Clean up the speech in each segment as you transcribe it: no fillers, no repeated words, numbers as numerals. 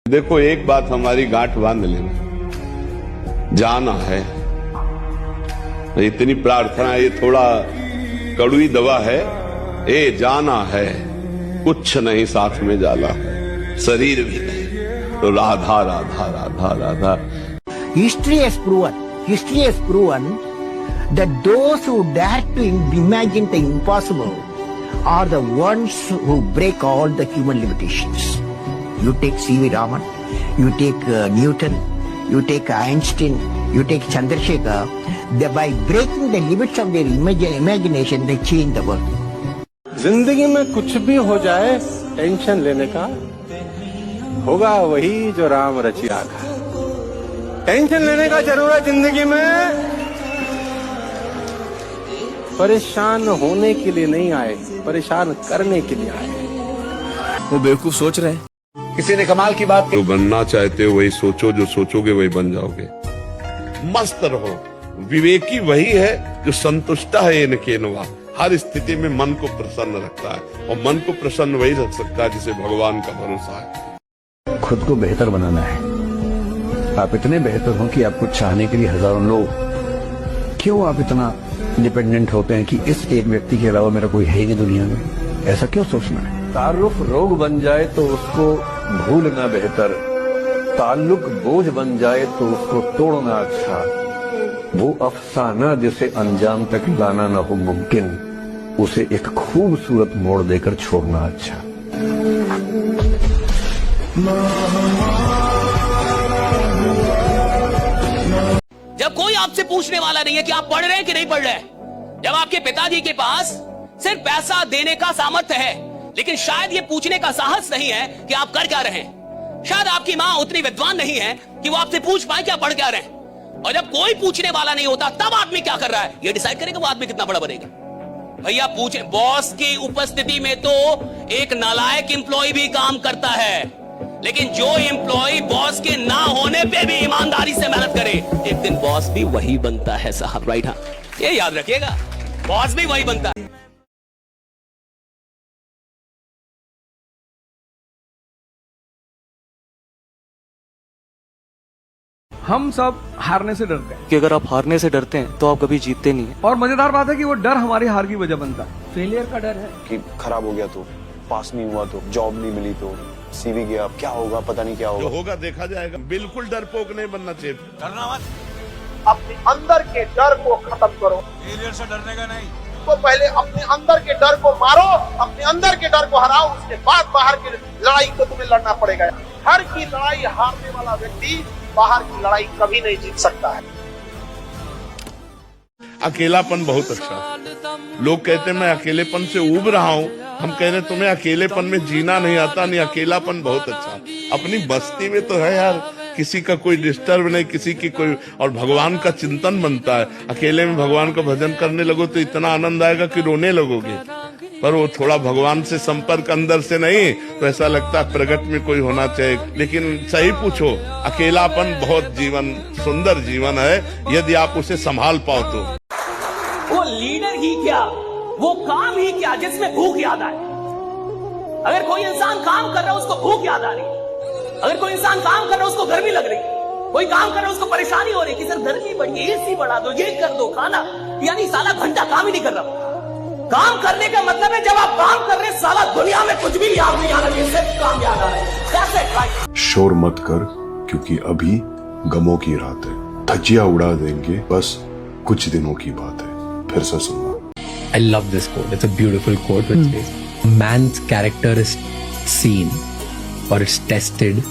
देखो, एक बात हमारी गांठ बांध लेना, जाना है। इतनी प्रार्थना, ये थोड़ा कड़वी दवा है। ए जाना है, कुछ नहीं साथ में जाला है, शरीर भी नहीं, तो Radha Radha Radha Radha. History has proven that those who dare to imagine the impossible are the ones who break all the human limitations. You take C.V. Raman, you take Newton, you take Einstein, you take Chandrasekhar. By breaking the limits of their imagination, they change the world. जिंदगी में कुछ भी हो जाए, tension लेने का होगा वही जो राम रचिया का। टेंशन लेने का जरूरत जिंदगी में परेशान होने के लिए नहीं आए, परेशान करने के लिए आए। वो बेवकूफ सोच रहे हैं। किसी ने कमाल की बात जो बनना चाहते हो वही सोचो, जो सोचोगे वही बन जाओगे। मस्त रहो। विवेकी वही है जो संतुष्ट है इनकेनवा, हर स्थिति में मन को प्रसन्न रखता है, और मन को प्रसन्न वही रख सकता है जिसे भगवान का भरोसा है। खुद को बेहतर बनाना है। आप इतने बेहतर हो कि आपको चाहने के लिए हजारों लोग, क्यों आप इतना डिपेंडेंट होते हैं कि इस एक व्यक्ति के अलावा मेरा कोई है ही नहीं दुनिया में? ऐसा क्यों सोचना है? तारुफ रोग बन जाए तो उसको भूलना बेहतर, ताल्लुक बोझ बन जाए तो उसको तोड़ना अच्छा, वो अफसाना जिसे अंजाम तक लाना न हो मुमकिन, उसे एक खूबसूरत मोड़ देकर छोड़ना अच्छा। जब कोई आपसे पूछने वाला नहीं है कि आप पढ़ रहे हैं कि नहीं पढ़ रहे हैं, जब आपके पिताजी के पास सिर्फ पैसा देने का सामर्थ्य है, लेकिन शायद ये पूछने का साहस नहीं है कि आप कर क्या रहे हैं, शायद आपकी माँ उतनी विद्वान नहीं है कि वो आपसे पूछ पाए कि आप पढ़ क्या रहे हैं, और जब कोई पूछने वाला नहीं होता तब आदमी क्या कर रहा है ये डिसाइड करेगा वो आदमी कितना बड़ा बनेगा। भैया पूछे, बॉस की उपस्थिति में तो एक नालायक एम्प्लॉय भी काम करता है, लेकिन जो एम्प्लॉय बॉस के ना होने पे भी ईमानदारी से मेहनत करे, एक दिन बॉस भी वही बनता है साहब। राइट? हाँ, ये याद रखिएगा, बॉस भी वही बनता है। हम सब हारने से डरते हैं कि अगर आप हारने से डरते हैं तो आप कभी जीतते नहीं हैं। और मजेदार बात है कि वो डर हमारी हार की वजह बनता है। फेलियर का डर है कि खराब हो गया तो, पास नहीं हुआ तो, जॉब नहीं मिली तो, सीवी गया, क्या होगा पता नहीं क्या होगा। जो होगा देखा जाएगा। बिल्कुल डरपोक नहीं बनना चाहिए। डरना मत, अपने अंदर के डर को खत्म करो। फेलियर से डरने का नहीं, तो पहले अपने अंदर के डर को मारो, अपने अंदर के डर को हराओ, उसके बाद बाहर की लड़ाई को तुम्हें लड़ना पड़ेगा। हर की लड़ाई हारने वाला व्यक्ति बाहर की लड़ाई कभी नहीं जीत सकता है। अकेलापन बहुत अच्छा। लोग कहते हैं मैं अकेलेपन से उब रहा हूँ, हम कह रहे तुम्हें अकेलेपन में जीना नहीं आता। नहीं, अकेलापन बहुत अच्छा। अपनी बस्ती में तो है यार, किसी का कोई डिस्टर्ब नहीं, किसी की कोई, और भगवान का चिंतन बनता है। अकेले में भगवान का भजन करने लगो तो इतना आनंद आएगा कि रोने लगोगे। पर वो थोड़ा भगवान से संपर्क अंदर से नहीं तो ऐसा लगता है प्रगट में कोई होना चाहिए। लेकिन सही पूछो, अकेलापन बहुत जीवन, सुंदर जीवन है यदि आप उसे संभाल पाओ तो। वो लीडर ही क्या, वो काम ही क्या जिसमें भूख याद आए। अगर कोई इंसान काम कर रहा है उसको भूख याद आ रही है, अगर कोई इंसान काम कर रहा है उसको गर्मी लग रही है, कोई काम कर रहा है उसको परेशानी हो रही है कि सर गर्मी बढ़ी है, एसी बढ़ा दो, ये कर दो, खाना, यानी साला घंटा काम ही नहीं कर रहा। काम करने का मतलब है जब आप काम कर रहे हैं साला दुनिया में कुछ भी याद नहीं आ रहा है, सिर्फ काम याद आ रहा है। कैसे? शोर मत कर, क्योंकि अभी गमों की रात है, धज्जियां उड़ा देंगे, बस कुछ दिनों की बात है, फिर से सुनना। I love this quote. It's a beautiful quote which says, man's character is seen or it's tested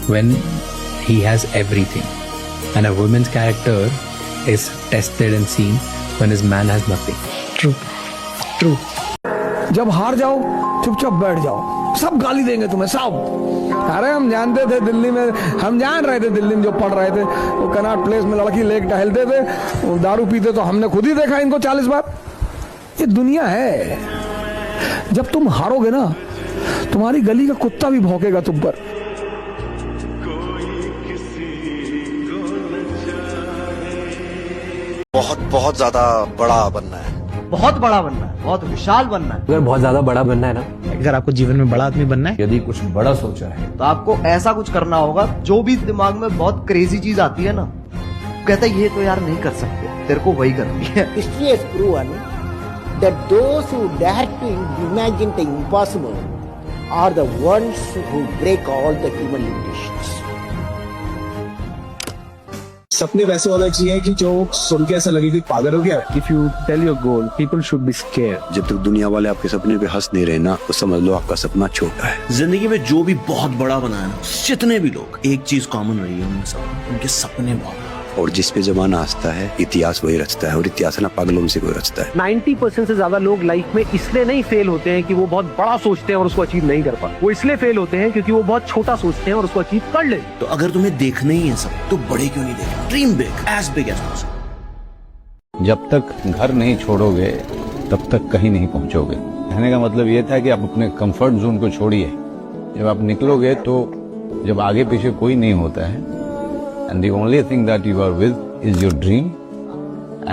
when he has everything. And a woman's character is tested and seen when his man has nothing. True. True. जब हार जाओ चुपचाप बैठ जाओ, सब गाली देंगे तुम्हें सब। अरे हम जानते थे दिल्ली में, हम जान रहे थे दिल्ली में जो पढ़ रहे थे, वो कनॉट प्लेस में लड़की लेके टहलते थे, वो दारू पीते, तो हमने खुद ही देखा इनको 40 बार। ये दुनिया है। जब तुम हारोगे ना, तुम्हारी गली का कुत्ता भी भौंकेगा तुम पर। बहुत बहुत ज्यादा बड़ा बनना है, बहुत बड़ा बनना है, बहुत विशाल बनना है। अगर बहुत ज्यादा बड़ा बनना है ना, अगर आपको जीवन में बड़ा आदमी बनना है, यदि कुछ बड़ा सोचा है तो आपको ऐसा कुछ करना होगा जो भी दिमाग में बहुत क्रेजी चीज आती है ना, कहता है ये तो यार नहीं कर सकते, तेरे को वही करनी है। History has proven that those who dare to imagine the impossible are the ones who break all the human limitations. सपने वैसे होना चाहिए कि जो सुन के ऐसा लगे कि पागल हो गया। If you tell your goal people should be scared. जब तक दुनिया वाले आपके सपने पे हंस नहीं रहे ना, तो समझ लो आपका सपना छोटा है। जिंदगी में जो भी बहुत बड़ा बना है ना, जितने भी लोग, एक चीज कॉमन रही है उनमें सब, उनके सपने बहुत। और जिस पे जमाना हंसता है, इतिहास वही रचता है, और इतिहास ना पागलों से कोई रचता है। 90% से ज्यादा लोग लाइफ में इसलिए नहीं फेल होते हैं कि वो बहुत बड़ा सोचते हैं और उसको अचीव नहीं कर पाते, वो इसलिए फेल होते हैं क्योंकि वो बहुत छोटा सोचते हैं और उसको अचीव कर ले। तो अगर तुम्हें देखना ही है सब, तो बड़े क्यों नहीं देखना? Dream big as possible. जब तक घर नहीं छोड़ोगे तब तक कहीं नहीं पहुंचोगे। कहने का मतलब ये था कि आप अपने कंफर्ट जोन को छोड़िए। जब आप निकलोगे तो जब आगे पीछे कोई नहीं होता है, and the only thing that you are with is your dream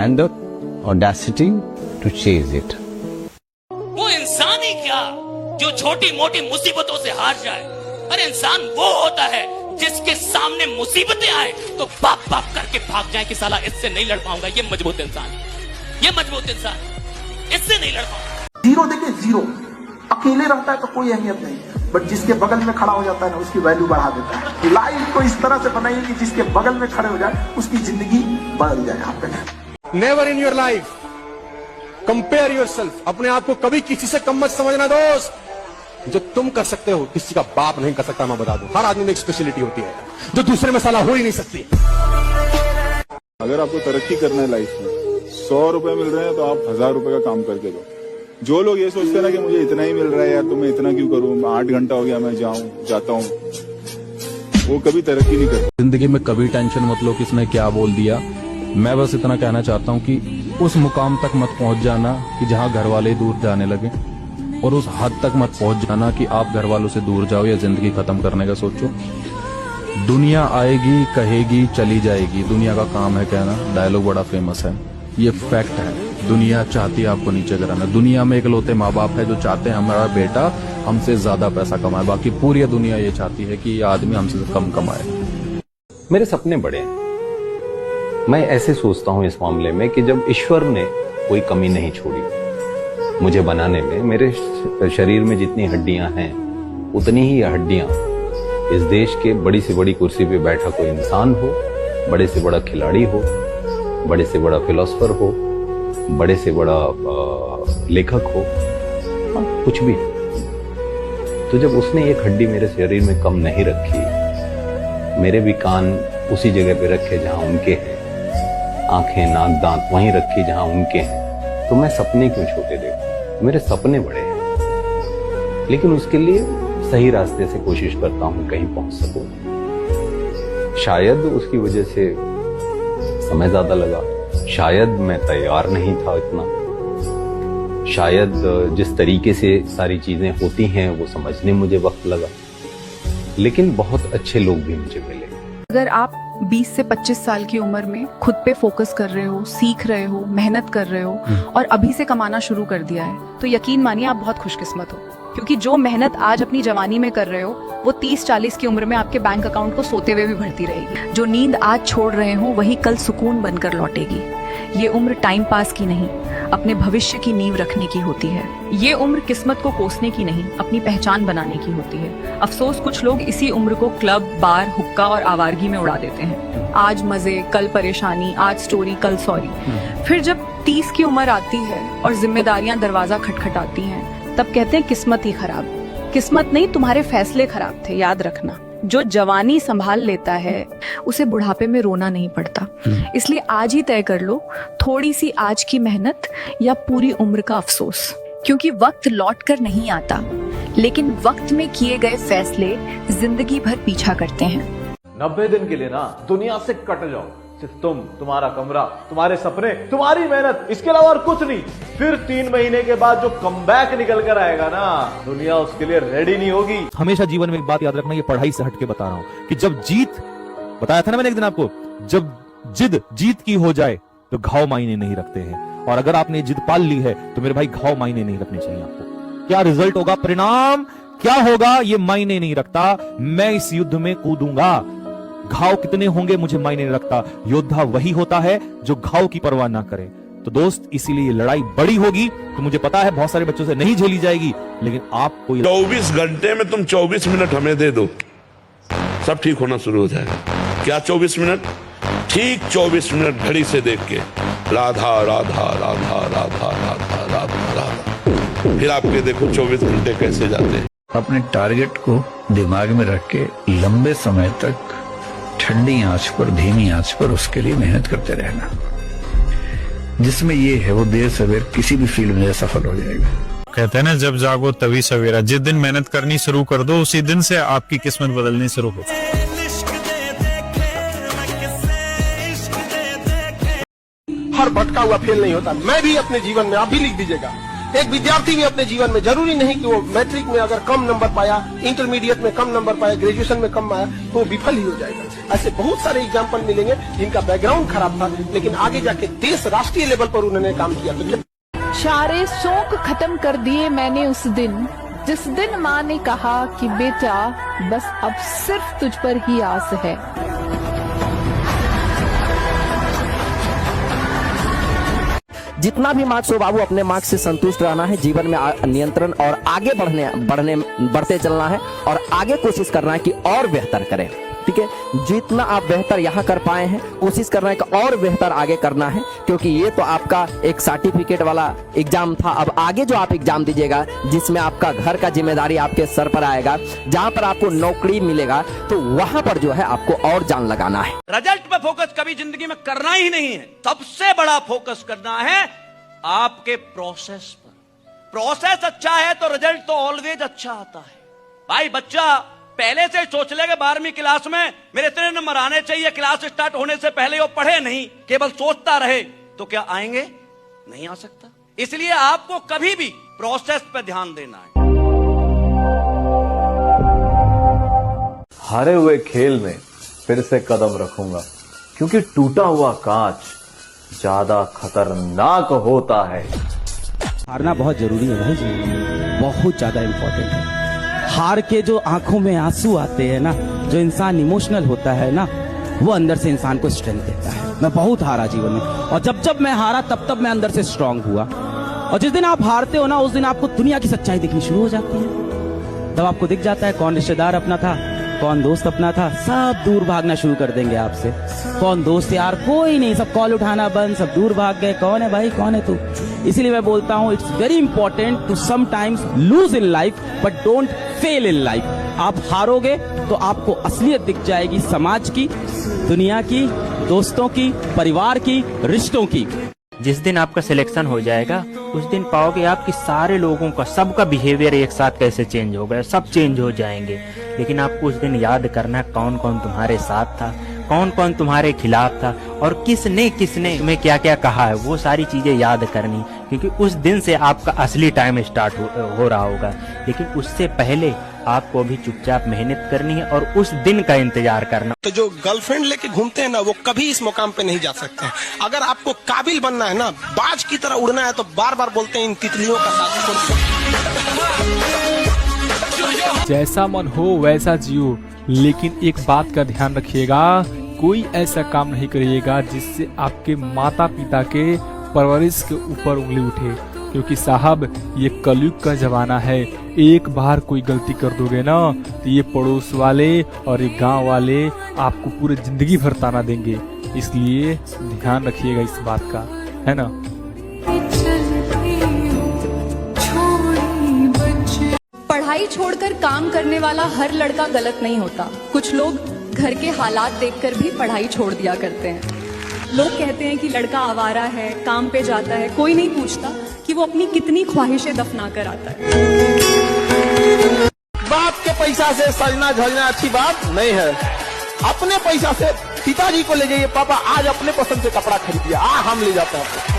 and the audacity to chase it. वो इंसान ही क्या जो छोटी मोटी मुसीबतों से हार जाए? अरे इंसान वो होता है जिसके सामने मुसीबतें आए तो बाप बाप करके भाग जाए कि साला इससे नहीं लड़ पाऊंगा। ये मजबूत इंसान, ये मजबूत इंसान, इससे नहीं लड़ पाऊंगा। जीरो देखिए, जीरो अकेले रहता है तो कोई अहमियत नहीं, बट जिसके बगल में खड़ा हो जाता है ना, उसकी वैल्यू बढ़ा देता है। लाइफ को इस तरह से बनाइए कि जिसके बगल में खड़े हो जाए उसकी जिंदगी बदल जाए। आप पे never in your life compare yourself. अपने आप को कभी किसी से कम मत समझना दोस्त। जो तुम कर सकते हो किसी का बाप नहीं कर सकता। मैं बता दूं, हर आदमी में एक स्पेशलिटी होती है जो दूसरे में साला हो ही नहीं सकती। अगर आपको तरक्की करना है लाइफ में, 100 रुपए मिल रहे हैं तो आप 1000 रुपए का काम करके दो। जो लोग ये सोचते हैं ना कि मुझे इतना ही मिल रहा है यार, तो मैं इतना क्यों करूं, 8 घंटा हो गया मैं जाता हूं, वो कभी तरक्की नहीं करते। जिंदगी में कभी टेंशन मत लो किसने क्या बोल दिया। मैं बस इतना कहना चाहता हूं कि उस मुकाम तक मत पहुंच जाना कि जहां घर वाले दूर जाने लगे, और उस हद तक मत पहुंच जाना कि आप घर वालों से दूर जाओ या जिंदगी खत्म करने का सोचो। दुनिया आएगी, कहेगी, चली जाएगी। दुनिया का काम है कहना। डायलॉग बड़ा फेमस है, ये फैक्ट है। दुनिया चाहती है आपको नीचे गिराना। दुनिया में इकलौते माँ बाप है जो चाहते हैं हमारा बेटा हमसे ज्यादा पैसा कमाए। बाकी पूरी दुनिया ये चाहती है कि ये आदमी हमसे कम कमाए। मेरे सपने बड़े हैं। मैं ऐसे सोचता हूं इस मामले में कि जब ईश्वर ने कोई कमी नहीं छोड़ी मुझे बनाने में, मेरे शरीर में जितनी हड्डियां हैं उतनी ही हड्डियां इस देश के बड़ी से बड़ी कुर्सी पे बैठा कोई इंसान हो, बड़े से बड़ा खिलाड़ी हो, बड़े से बड़ा फिलोसफर हो, बड़े से बड़ा लेखक हो, कुछ भी। तो जब उसने एक हड्डी मेरे शरीर में कम नहीं रखी, मेरे भी कान उसी जगह पे रखे जहां उनके हैं, आंखें नाक दांत वहीं रखी जहां उनके हैं, तो मैं सपने क्यों छोटे देखूं? मेरे सपने बड़े हैं, लेकिन उसके लिए सही रास्ते से कोशिश करता हूं कहीं पहुंच सकूं। शायद उसकी वजह से समय ज्यादा लगा, शायद मैं तैयार नहीं था इतना, शायद जिस तरीके से सारी चीजें होती हैं वो समझने मुझे वक्त लगा, लेकिन बहुत अच्छे लोग भी मुझे मिले। अगर आप 20 से 25 साल की उम्र में खुद पे फोकस कर रहे हो, सीख रहे हो, मेहनत कर रहे हो और अभी से कमाना शुरू कर दिया है, तो यकीन मानिए आप बहुत खुशकिस्मत हो। क्योंकि जो मेहनत आज अपनी जवानी में कर रहे हो वो 30-40 की उम्र में आपके बैंक अकाउंट को सोते हुए भी भरती रहेगी। जो नींद आज छोड़ रहे हो वही कल सुकून बनकर लौटेगी। ये उम्र टाइम पास की नहीं, अपने भविष्य की नींव रखने की होती है। ये उम्र किस्मत को कोसने की नहीं, अपनी पहचान बनाने की होती है। अफसोस कुछ लोग इसी उम्र को क्लब, बार, हुक्का और आवारगी में उड़ा देते हैं। आज मजे, कल परेशानी, आज स्टोरी, कल सॉरी। फिर जब 30 की उम्र आती है और जिम्मेदारियां दरवाजा खटखटाती हैं, तब कहते हैं किस्मत ही खराब। किस्मत नहीं, तुम्हारे फैसले खराब थे, याद रखना। जो जवानी संभाल लेता है उसे बुढ़ापे में रोना नहीं पड़ता। इसलिए आज ही तय कर लो, थोड़ी सी आज की मेहनत या पूरी उम्र का अफसोस। क्योंकि वक्त लौट कर नहीं आता, लेकिन वक्त में किए गए फैसले जिंदगी भर पीछा करते हैं। 90 दिन के लिए ना दुनिया से कट जाओ, सिर्फ तुम, तुम्हारा कमरा, तुम्हारे सपने, तुम्हारी मेहनत, इसके अलावा और कुछ नहीं। फिर 3 महीने के बाद जो कमबैक निकल कर आएगा ना, दुनिया उसके लिए रेडी नहीं होगी। हमेशा जीवन में एक बात याद रखना, ये पढ़ाई से हटके बता रहा हूं कि जब जीत, बताया था ना मैंने एक दिन आपको, जब जिद जीत की हो जाए तो घाव मायने नहीं रखते हैं। और अगर आपने जिद पाल ली है तो मेरे भाई घाव मायने नहीं रखने चाहिए आपको। क्या रिजल्ट होगा, परिणाम क्या होगा, ये मायने नहीं रखता। मैं इस युद्ध में कूदूंगा। घाव कितने होंगे मुझे मायने नहीं रखता। योद्धा वही होता है जो घाव की परवाह ना करे। तो दोस्त, इसीलिए लड़ाई बड़ी होगी, तो मुझे पता है बहुत सारे बच्चों से नहीं झेली जाएगी, लेकिन आपको 24 घंटे में तुम 24 मिनट हमें दे दो, सब ठीक होना शुरू हो जाएगा। क्या 24 मिनट? ठीक 24 मिनट घड़ी से देख के राधा राधा राधा राधा राधा राधा राधा, फिर आपके देखो 24 घंटे कैसे जाते हैं। अपने टारगेट को दिमाग में रख के लंबे समय तक ठंडी आंच पर, धीमी आंच पर उसके लिए मेहनत करते रहना। जिसमें ये है वो देर सवेर किसी भी फील्ड में सफल हो जाएगा। कहते हैं ना, जब जागो तभी सवेरा। जिस दिन मेहनत करनी शुरू कर दो, उसी दिन से आपकी किस्मत बदलनी शुरू हो। हर भटका हुआ फेल नहीं होता। मैं भी अपने जीवन में, आप भी लिख दीजिएगा, एक विद्यार्थी भी अपने जीवन में, जरूरी नहीं कि वो मैट्रिक में अगर कम नंबर पाया, इंटरमीडिएट में कम नंबर पाया, ग्रेजुएशन में कम पाया तो वो विफल ही हो जाएगा। ऐसे बहुत सारे एग्जाम्पल मिलेंगे जिनका बैकग्राउंड खराब था, लेकिन आगे जाके देश राष्ट्रीय लेवल पर उन्होंने काम किया। तो सारे शौक खत्म कर दिए मैंने उस दिन, जिस दिन माँ ने कहा कि बेटा बस अब सिर्फ तुझ पर ही आस है। जितना भी मार्क्स हो बाबू, अपने मार्क्स से संतुष्ट रहना है, जीवन में नियंत्रण और आगे बढ़ते चलना है और आगे कोशिश करना है कि और बेहतर करें। ठीक है, जितना आप बेहतर यहाँ कर पाए हैं, कोशिश करना है कि और बेहतर आगे करना है, क्योंकि ये तो आपका एक सर्टिफिकेट वाला एग्जाम था। अब आगे जो आप एग्जाम दीजिएगा, जिसमें आपका घर का जिम्मेदारी आपके सर पर आएगा, जहाँ पर आपको नौकरी मिलेगा, तो वहां पर जो है आपको और जान लगाना है। रिजल्ट पे फोकस कभी जिंदगी में करना ही नहीं है। सबसे बड़ा फोकस करना है आपके प्रोसेस पर। प्रोसेस अच्छा है तो रिजल्ट तो ऑलवेज अच्छा आता है। भाई बच्चा पहले से सोच ले कि 12वीं क्लास में मेरे इतने नंबर आने चाहिए, क्लास स्टार्ट होने से पहले वो पढ़े नहीं, केवल सोचता रहे, तो क्या आएंगे? नहीं आ सकता। इसलिए आपको कभी भी प्रोसेस पे ध्यान देना है। हारे हुए खेल में फिर से कदम रखूंगा, क्योंकि टूटा हुआ कांच ज्यादा खतरनाक होता है। हारना बहुत जरूरी है भाई, जीवन में बहुत ज्यादा इंपॉर्टेंट है। हार के जो आंखों में आंसू आते हैं ना, जो इंसान इमोशनल होता है ना, वो अंदर से इंसान को स्ट्रेंथ देता है। मैं बहुत हारा जीवन में, और जब मैं हारा तब मैं अंदर से स्ट्रांग हुआ। और जिस दिन आप हारते हो ना, उस दिन आपको दुनिया की सच्चाई दिखनी शुरू हो जाती है। तब आपको दिख जाता है कौन रिश्तेदार अपना था, कौन दोस्त अपना था। सब दूर भागना शुरू कर देंगे आपसे। कौन दोस्त यार, कोई नहीं, सब कॉल उठाना बंद, सब दूर भाग गए। कौन है भाई, कौन है तू? इसीलिए मैं बोलता हूँ, it's very important to sometimes lose in life but don't fail in life. आप हारोगे तो आपको असलियत दिख जाएगी, समाज की, दुनिया की, दोस्तों की, परिवार की, रिश्तों की। जिस दिन आपका सिलेक्शन हो जाएगा, उस दिन पाओगे आप कि सारे लोगों का, सबका बिहेवियर एक साथ कैसे चेंज हो गया, सब चेंज हो जाएंगे। लेकिन आपको उस दिन याद करना है कौन कौन तुम्हारे साथ था, कौन कौन तुम्हारे खिलाफ था, और किसने किसने में क्या क्या कहा है, वो सारी चीजें याद करनी, क्योंकि उस दिन से आपका असली टाइम स्टार्ट हो रहा होगा। लेकिन उससे पहले आपको भी चुपचाप मेहनत करनी है और उस दिन का इंतजार करना। तो जो गर्लफ्रेंड लेके घूमते हैं ना, वो कभी इस मुकाम पे नहीं जा सकते हैं। अगर आपको काबिल बनना है ना, बाज की तरह उड़ना है, तो बार बार बोलते हैं इन तितलियों का साथ छोड़। जैसा मन हो वैसा जियो, लेकिन एक बात का ध्यान रखिएगा, कोई ऐसा काम नहीं करिएगा जिससे आपके माता पिता के परवरिश के ऊपर उंगली उठे, क्योंकि साहब ये कलयुग का जमाना है। एक बार कोई गलती कर दोगे ना, तो ये पड़ोस वाले और ये गांव वाले आपको पूरे जिंदगी भर ताना देंगे। इसलिए ध्यान रखिएगा इस बात का, है ना। पढ़ाई छोड़कर काम करने वाला हर लड़का गलत नहीं होता। कुछ लोग घर के हालात देखकर भी पढ़ाई छोड़ दिया करते हैं। लोग कहते हैं कि लड़का आवारा है, काम पे जाता है, कोई नहीं पूछता कि वो अपनी कितनी ख्वाहिशें दफना कर आता है। बाप के पैसा से सजना झलना अच्छी बात नहीं है। अपने पैसा से पिताजी को ले जाइए, पापा आज अपने पसंद से कपड़ा खरीदिए, हम ले जाते हैं।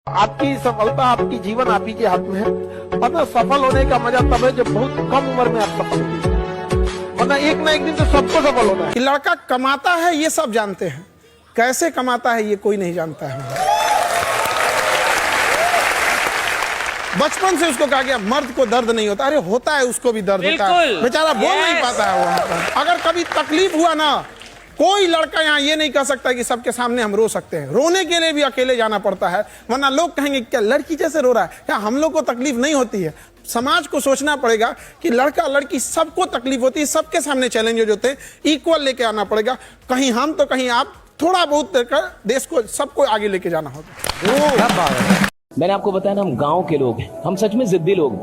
आपकी सफलता, आपकी जीवन आप ही के हाथ में है। वरना सफल होने का मजा तब है जब बहुत कम उम्र में आप सफल होते, वरना एक ना एक दिन तो सबको सफल होना है। लड़का कमाता है ये सब जानते हैं, कैसे कमाता है ये कोई नहीं जानता है। बचपन से उसको कहा गया मर्द को दर्द नहीं होता, अरे होता है, उसको भी दर्द होता है, बेचारा बोल नहीं पाता है वो। अगर कभी तकलीफ हुआ ना, कोई लड़का यहाँ ये नहीं कह सकता कि सबके सामने हम रो सकते हैं, रोने के लिए भी अकेले जाना पड़ता है, वरना लोग कहेंगे क्या लड़की जैसे रो रहा है, क्या हम लोग को तकलीफ नहीं होती है। समाज को सोचना पड़ेगा कि लड़का लड़की सबको तकलीफ होती है, सबके सामने चैलेंजेस होते हैं, इक्वल लेके आना पड़ेगा, कहीं हम तो कहीं आप, थोड़ा बहुत देकर देश को सबको आगे लेके जाना होगा। मैंने आपको बताया ना, हम गांव के लोग हैं, हम सच में जिद्दी लोग,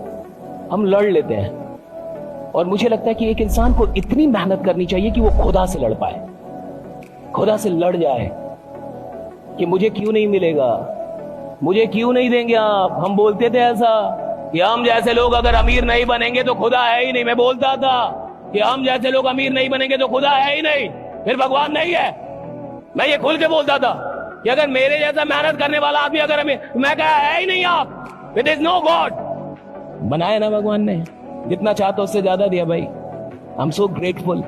हम लड़ लेते हैं। और मुझे लगता है कि एक इंसान को इतनी मेहनत करनी चाहिए कि वो खुदा से लड़ पाए, खुदा से लड़ जाए कि मुझे क्यों नहीं मिलेगा, मुझे क्यों नहीं देंगे आप। हम बोलते थे ऐसा कि हम जैसे लोग अगर अमीर नहीं बनेंगे तो खुदा है ही नहीं। मैं बोलता था कि हम जैसे लोग अमीर नहीं बनेंगे तो खुदा है ही नहीं, फिर भगवान नहीं है। मैं ये खुल के बोलता था कि अगर मेरे जैसा मेहनत करने वाला आदमी अगर मैं कहा है ही नहीं आप, इट इज नो गॉड। बनाया ना भगवान ने, जितना चाहता उससे ज्यादा दिया भाई। आई एम सो ग्रेटफुल।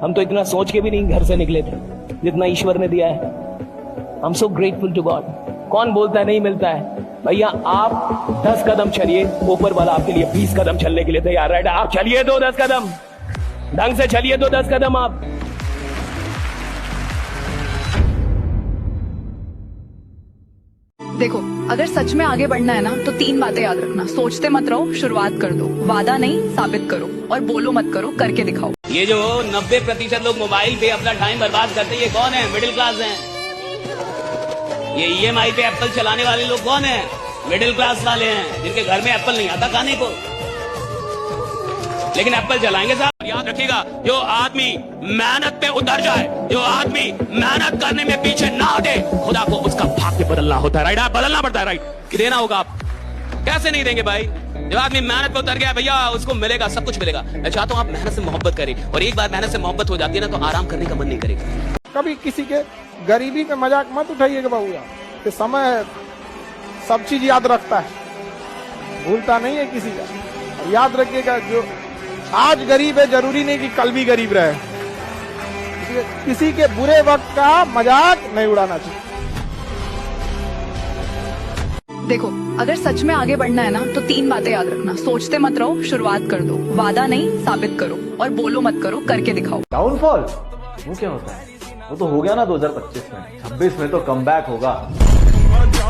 हम तो इतना सोच के भी नहीं घर से निकले थे जितना ईश्वर ने दिया है। I am so grateful to God. कौन बोलता है नहीं मिलता है? भैया आप 10 कदम चलिए, ऊपर वाला आपके लिए 20 कदम चलने के लिए तैयार है। आप चलिए तो 10 कदम, ढंग से चलिए तो 10 कदम आप। देखो, अगर सच में आगे बढ़ना है ना तो 3 बातें याद रखना। सोचते मत रहो, शुरुआत कर दो। वादा नहीं, साबित करो। और बोलो मत करो, करके दिखाओ। ये जो 90% लोग मोबाइल पे अपना टाइम बर्बाद करते हैं, ये कौन है? मिडिल क्लास हैं। ये EMI पे एप्पल चलाने वाले लोग कौन है? मिडिल क्लास वाले हैं, जिनके घर में एप्पल नहीं आता खाने को, लेकिन एप्पल चलाएंगे साहब। याद रखिएगा, जो आदमी मेहनत पे उतर जाए, जो आदमी मेहनत करने में पीछे ना हटे, खुदा को उसका भाग्य बदलना होता है। राइट, आप बदलना पड़ता है। राइट, कि देना होगा आप। कैसे नहीं देंगे भाई? जब आदमी मेहनत पे उतर गया भैया, उसको मिलेगा, सब कुछ मिलेगा। मैं चाहता हूँ आप मेहनत से मोहब्बत करें, और एक बार मेहनत से मोहब्बत हो जाती है ना तो आराम करने का मन नहीं करेगा। कभी किसी के गरीबी का मजाक मत उठाइएगा बाबूया, कि समय सब चीज याद रखता है, भूलता नहीं है किसी का। याद रखिएगा, जो आज गरीब है जरूरी नहीं कि कल भी गरीब रहे। किसी के बुरे वक्त का मजाक नहीं उड़ाना चाहिए। देखो, अगर सच में आगे बढ़ना है ना तो 3 बातें याद रखना। सोचते मत रहो, शुरुआत कर दो। वादा नहीं, साबित करो। और बोलो मत करो, करके दिखाओ। डाउनफॉल वो क्या होता है? वो तो हो गया ना 2025 में। 26 में तो कमबैक होगा।